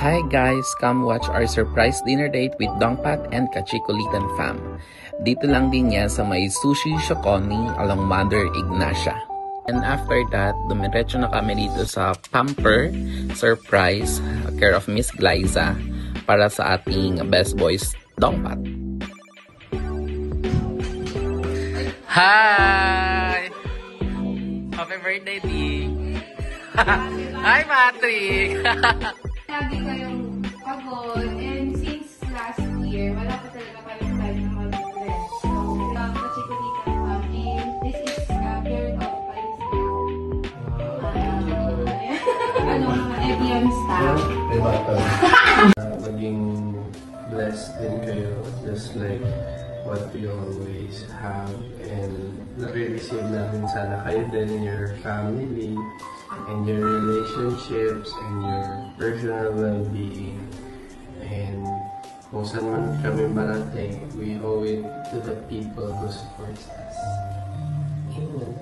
Hi guys, come watch our surprise dinner date with Dongpat and Kachikulitan fam. Dito lang din yan sa may Sushi Shokoni along Mother Ignacia. And after that, dumiretso na kami dito sa Pamper Surprise care of Miss Glyza para sa ating best boys Dongpat. Hi! Happy birthday, D! Hi, Patrick! Lagi kayong pagod, and since last year, wala pa talaga kayong time na mag-rest. So, Kachikulitan fam, and this is period of mga Evian staff. Maging blessed din kayo, just like what we always have, and nare-receive namin sana kayo din, your family, and your relationships, and your personal well-being. And kung saan man kami marating, we owe it to the people who supports us. Amen.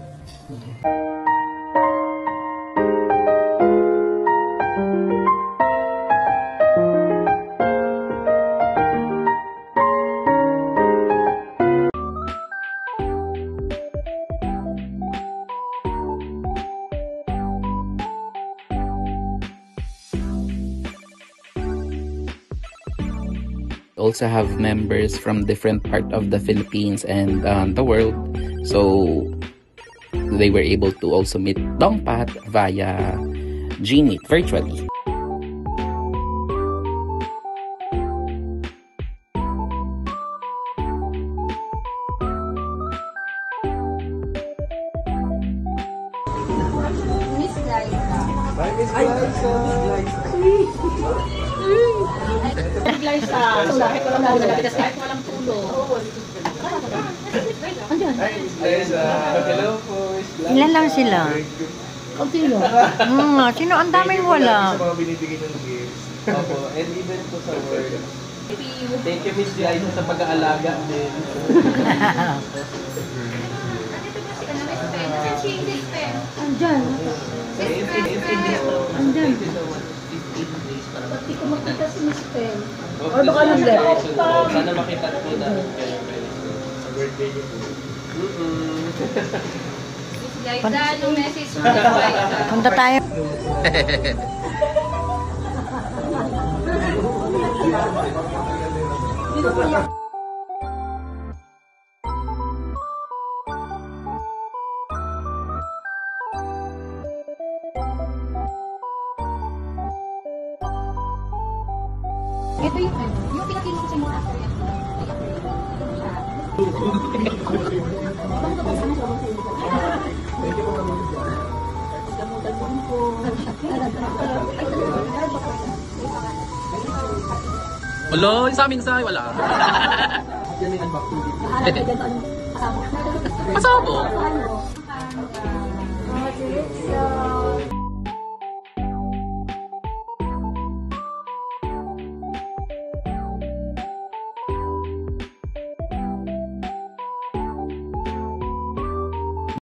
Also have members from different part of the Philippines and the world, so they were able to also meet Dongpat via Gmeet virtually. Miss Glyza. Bye, Miss Glyza! Glyza, kahit walang nalalapitas, kahit walang tulong. Hi, Miss Glyza! Hello po, Miss Glyza! Ilan lang sila? Sino? Sino ang daming wala? Sa mga binibigay ng gifts. Opo, and even po sa work. Thank you, Miss Glyza, sa pag-aalaga din. Andyan. Andyan. Pati ko makita si Miss Pen. Or baka nag-left. Sana makita po namin kayo sa birthday niyo po. Miss Glyza, anong message mo kay Glyza? Punta tayo. Ito yung pinakilala mo after yan. Wala, sa amin sa wala. Pasok ko.